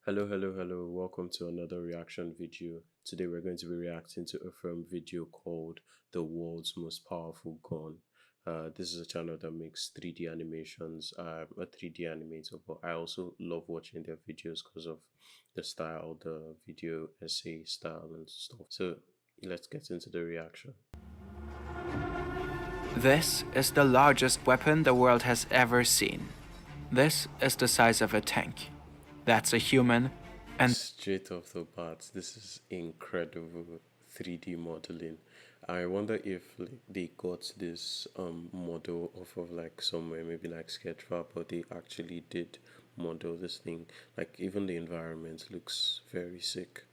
Hello. Welcome to another reaction video. Today we're going to be reacting to a Fern video called The World's Most Powerful Gun. This is a channel that makes 3D animations. I'm a 3D animator, but I also love watching their videos because of the style, the video essay style and stuff. So let's get into the reaction. This is the largest weapon the world has ever seen. This is the size of a tank. That's a human, and Straight off the bat, this is incredible 3D modeling. I wonder if they got this model off of like somewhere, maybe like Sketchfab, but they actually did model this thing. Like even the environment looks very sick.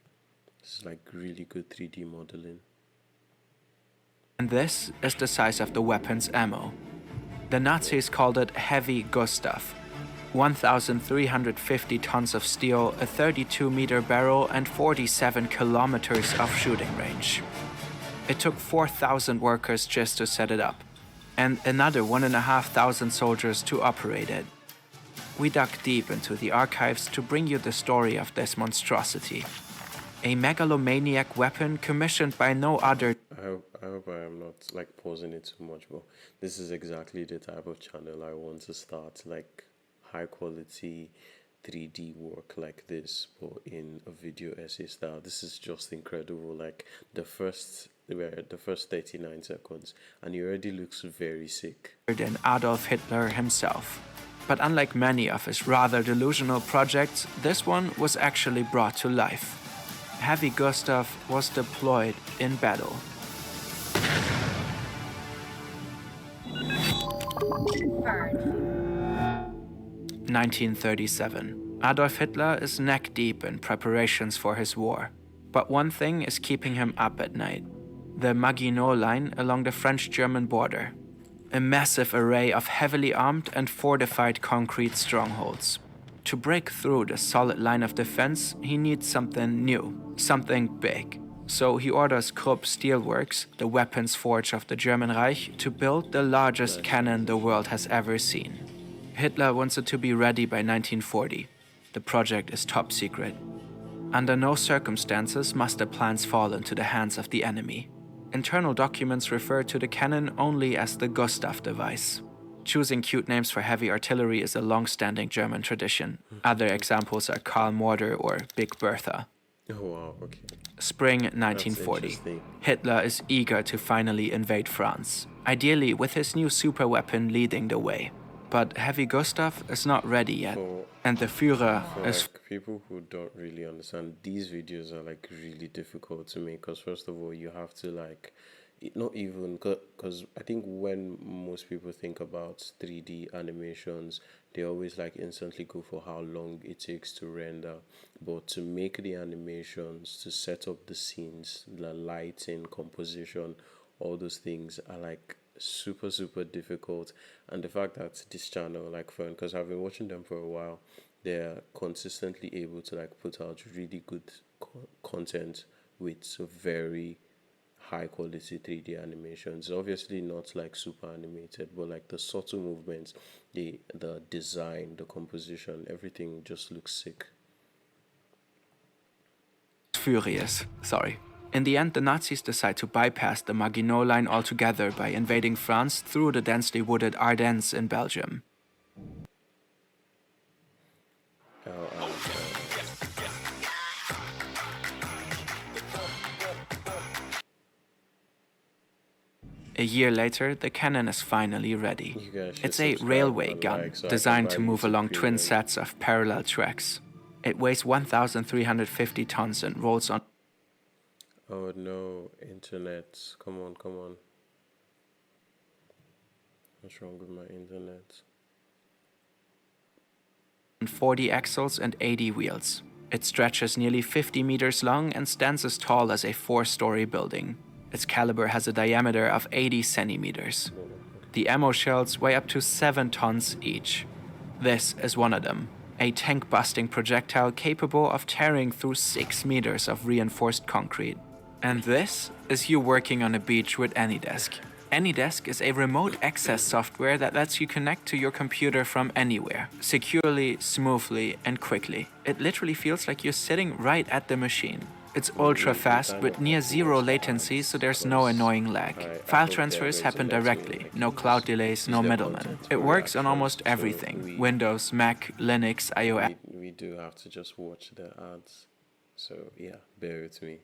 This is like really good 3D modeling. this is the size of the weapon's ammo. The Nazis called it Heavy Gustav. 1,350 tons of steel, a 32-meter barrel, and 47 kilometers of shooting range. It took 4,000 workers just to set it up, and another 1,500 soldiers to operate it. We dug deep into the archives to bring you the story of this monstrosity. A megalomaniac weapon commissioned by no other. I hope I am not like pausing it too much, but this is exactly the type of channel I want to start, like high quality 3D work like this, but in a video essay style. This is just incredible. Like the first 39 seconds, and he already looks very sick. Than Adolf Hitler himself. But unlike many of his rather delusional projects, this one was actually brought to life. Heavy Gustav was deployed in battle. Fern. 1937. Adolf Hitler is neck-deep in preparations for his war. But one thing is keeping him up at night. The Maginot Line along the French-German border. A massive array of heavily armed and fortified concrete strongholds. To break through the solid line of defense, he needs something new, something big. So he orders Krupp Steelworks, the weapons forge of the German Reich, to build the largest cannon the world has ever seen. Hitler wants it to be ready by 1940. The project is top secret. Under no circumstances must the plans fall into the hands of the enemy. Internal documents refer to the cannon only as the Gustav device. Choosing cute names for heavy artillery is a long-standing German tradition. Other examples are Karl Morder or Big Bertha. Oh wow, okay. Spring 1940. Hitler is eager to finally invade France, ideally with his new superweapon leading the way. But Heavy Gustav is not ready yet, and the Führer is... Like people who don't really understand, these videos are like really difficult to make because first of all you have to like, not even, because I think when most people think about 3D animations, they always like instantly go for how long it takes to render, but to make the animations, to set up the scenes, the lighting, composition, all those things are like super difficult. And the fact that this channel like Fern, because I've been watching them for a while, they're consistently able to like put out really good content with very high quality 3D animations. Obviously not like super animated, but like the subtle movements, the design, the composition, everything just looks sick. Furious. In the end, the Nazis decide to bypass the Maginot Line altogether by invading France through the densely wooded Ardennes in Belgium. A year later, the cannon is finally ready. It's a railway gun designed to move along twin sets of parallel tracks. It weighs 1,350 tons and rolls on. Oh no, internet. Come on. What's wrong with my internet? 40 axles and 80 wheels. It stretches nearly 50 meters long and stands as tall as a 4-story building. Its caliber has a diameter of 80 centimeters. The ammo shells weigh up to 7 tons each. This is one of them, a tank-busting projectile capable of tearing through 6 meters of reinforced concrete. And this is you working on a beach with AnyDesk. AnyDesk is a remote access software that lets you connect to your computer from anywhere, securely, smoothly, and quickly. It literally feels like you're sitting right at the machine. It's ultra fast with near zero latency, so there's no annoying lag. File transfers happen directly, no cloud delays, no middleman. It works on almost everything: Windows, Mac, Linux, iOS. We do have to just watch the ads. So yeah, bear with me.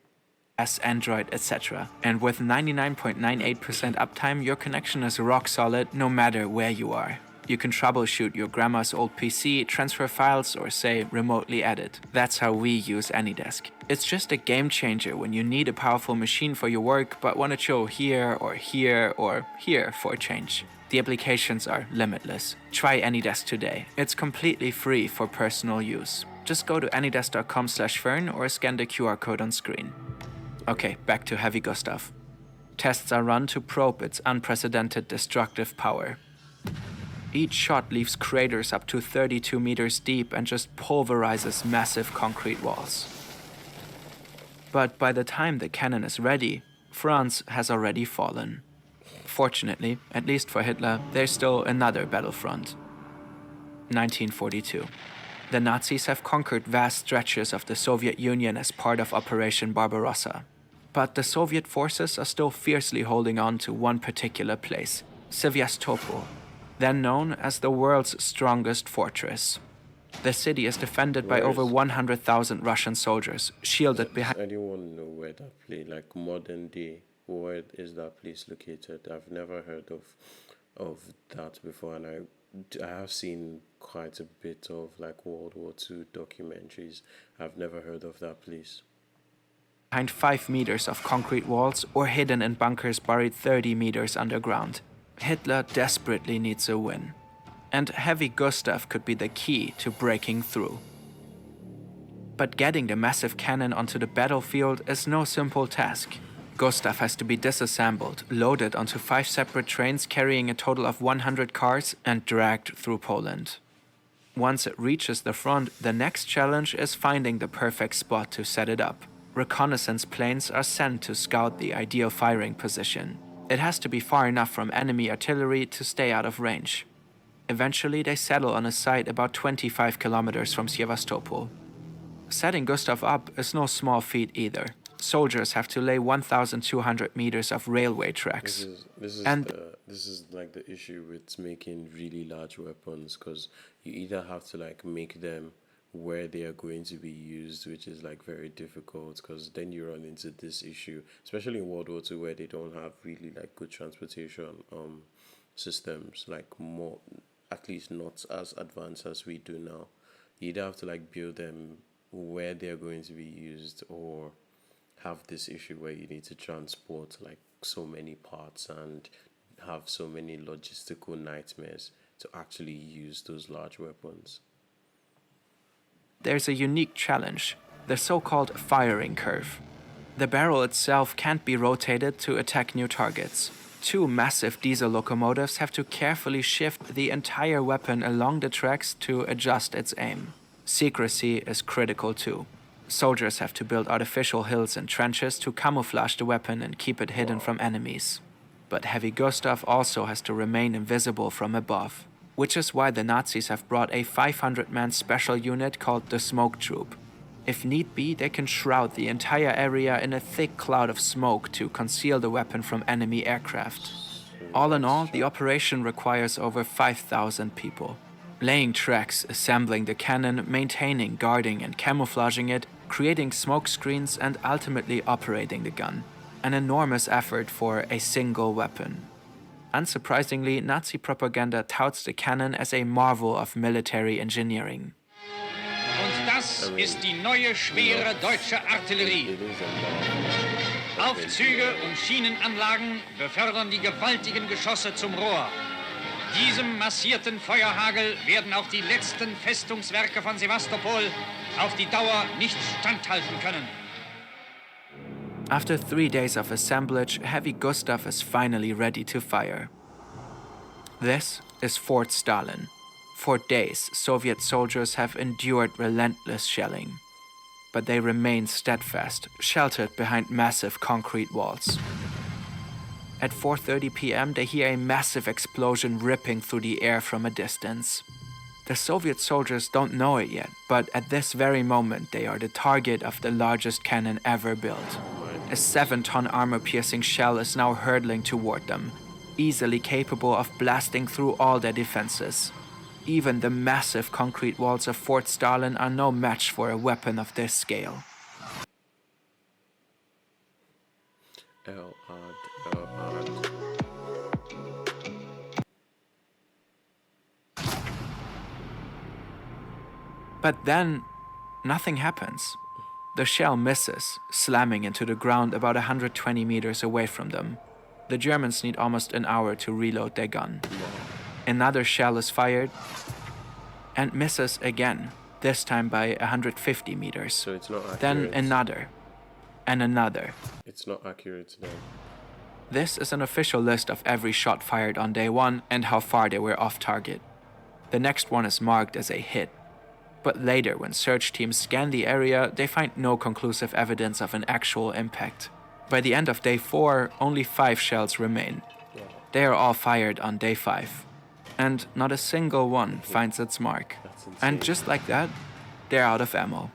Android, etc. And with 99.98% uptime, your connection is rock solid no matter where you are. You can troubleshoot your grandma's old PC, transfer files, or say, remotely edit. That's how we use AnyDesk. It's just a game changer when you need a powerful machine for your work, but want to chill here or here or here for a change. The applications are limitless. Try AnyDesk today. It's completely free for personal use. Just go to anydesk.com/Fern or scan the QR code on screen. Okay, back to Heavy Gustav. Tests are run to probe its unprecedented destructive power. Each shot leaves craters up to 32 meters deep and just pulverizes massive concrete walls. But by the time the cannon is ready, France has already fallen. Fortunately, at least for Hitler, there's still another battlefront. 1942. The Nazis have conquered vast stretches of the Soviet Union as part of Operation Barbarossa. But the Soviet forces are still fiercely holding on to one particular place, Sevastopol, then known as the world's strongest fortress. The city is defended by over 100,000 Russian soldiers, shielded behind... I didn't want to know where that place, like modern day, where is that place located? I've never heard of that before, and I have seen quite a bit of like World War II documentaries. I've never heard of that place. Behind 5 meters of concrete walls or hidden in bunkers buried 30 meters underground. Hitler desperately needs a win. And Heavy Gustav could be the key to breaking through. But getting the massive cannon onto the battlefield is no simple task. Gustav has to be disassembled, loaded onto 5 separate trains carrying a total of 100 cars, and dragged through Poland. Once it reaches the front, the next challenge is finding the perfect spot to set it up. Reconnaissance planes are sent to scout the ideal firing position. It has to be far enough from enemy artillery to stay out of range. Eventually, they settle on a site about 25 kilometers from Sevastopol. Setting Gustav up is no small feat either. Soldiers have to lay 1,200 meters of railway tracks. This is like the issue with making really large weapons, because you either have to like make them where they are going to be used, which is like very difficult, because then you run into this issue, especially in World War II, where they don't have really like good transportation systems, like more, at least not as advanced as we do now. You either have to like build them where they are going to be used, or have this issue where you need to transport like so many parts and have so many logistical nightmares to actually use those large weapons. There's a unique challenge, the so-called firing curve. The barrel itself can't be rotated to attack new targets. 2 massive diesel locomotives have to carefully shift the entire weapon along the tracks to adjust its aim. Secrecy is critical too. Soldiers have to build artificial hills and trenches to camouflage the weapon and keep it hidden from enemies. But Heavy Gustav also has to remain invisible from above, which is why the Nazis have brought a 500-man special unit called the Smoke Troop. If need be, they can shroud the entire area in a thick cloud of smoke to conceal the weapon from enemy aircraft. All in all, the operation requires over 5,000 people. Laying tracks, assembling the cannon, maintaining, guarding and camouflaging it, creating smoke screens and ultimately operating the gun. An enormous effort for a single weapon. Unsurprisingly, Nazi propaganda touts the cannon as a marvel of military engineering. Und das ist die neue schwere deutsche Artillerie. Aufzüge und Schienenanlagen befördern die gewaltigen Geschosse zum Rohr. Diesem massierten Feuerhagel werden auch die letzten Festungswerke von Sevastopol auf die Dauer nicht standhalten können. After 3 days of assemblage, Heavy Gustav is finally ready to fire. This is Fort Stalin. For days, Soviet soldiers have endured relentless shelling. But they remain steadfast, sheltered behind massive concrete walls. At 4:30 p.m., they hear a massive explosion ripping through the air from a distance. The Soviet soldiers don't know it yet, but at this very moment, they are the target of the largest cannon ever built. A 7-ton armor-piercing shell is now hurtling toward them, easily capable of blasting through all their defenses. Even the massive concrete walls of Fort Stalin are no match for a weapon of this scale. L-Ad. But then, nothing happens. The shell misses, slamming into the ground about 120 meters away from them. The Germans need almost an hour to reload their gun. Another shell is fired and misses again, this time by 150 meters. So it's not accurate. Then another, and another. It's not accurate then. This is an official list of every shot fired on day one and how far they were off target. The next one is marked as a hit. But later, when search teams scan the area, they find no conclusive evidence of an actual impact. By the end of day 4, only 5 shells remain. They are all fired on day 5. And not a single one finds its mark. And just like that, they're out of ammo.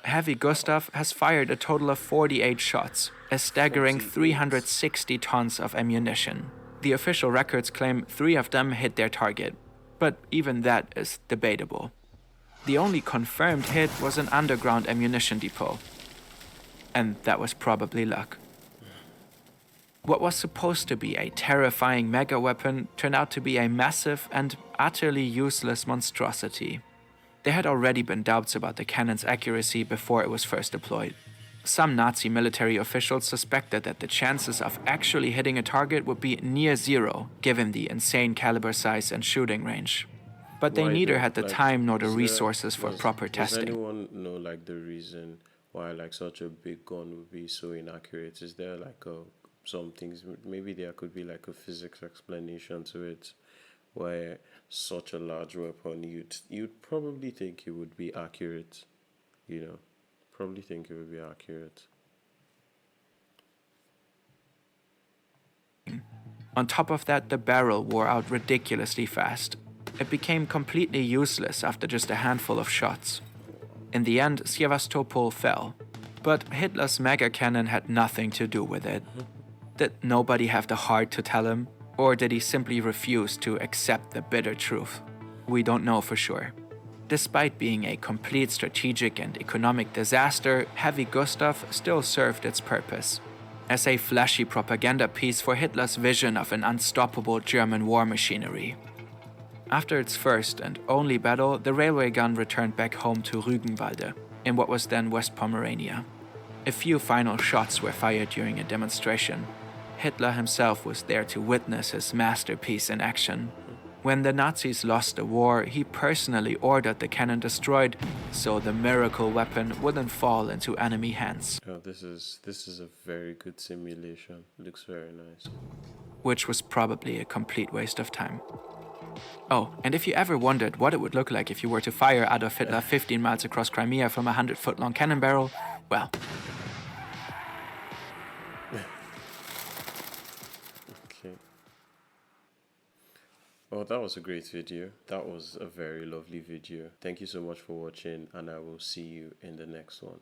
Heavy Gustav has fired a total of 48 shots, a staggering 360 tons of ammunition. The official records claim 3 of them hit their target, but even that is debatable. The only confirmed hit was an underground ammunition depot. And that was probably luck. What was supposed to be a terrifying mega weapon turned out to be a massive and utterly useless monstrosity. There had already been doubts about the cannon's accuracy before it was first deployed. Some Nazi military officials suspected that the chances of actually hitting a target would be near zero, given the insane caliber size and shooting range. But they neither had the time nor the resources for proper testing. Does anyone know like the reason why like such a big gun would be so inaccurate? Is there like some things, maybe there could be like a physics explanation to it, where such a large weapon you'd probably think it would be accurate, you know, probably think it would be accurate. On top of that, the barrel wore out ridiculously fast. It became completely useless after just a handful of shots. In the end, Sevastopol fell. But Hitler's mega cannon had nothing to do with it. Did nobody have the heart to tell him? Or did he simply refuse to accept the bitter truth? We don't know for sure. Despite being a complete strategic and economic disaster, Heavy Gustav still served its purpose as a flashy propaganda piece for Hitler's vision of an unstoppable German war machinery. After its first and only battle, the railway gun returned back home to Rügenwalde, in what was then West Pomerania. A few final shots were fired during a demonstration. Hitler himself was there to witness his masterpiece in action. When the Nazis lost the war, he personally ordered the cannon destroyed, so the miracle weapon wouldn't fall into enemy hands. Oh, this is a very good simulation. Looks very nice. Which was probably a complete waste of time. Oh, and if you ever wondered what it would look like if you were to fire Adolf Hitler 15 miles across Crimea from a 100-foot-long cannon barrel, well. Okay. Oh, that was a great video. That was a very lovely video. Thank you so much for watching, and I will see you in the next one.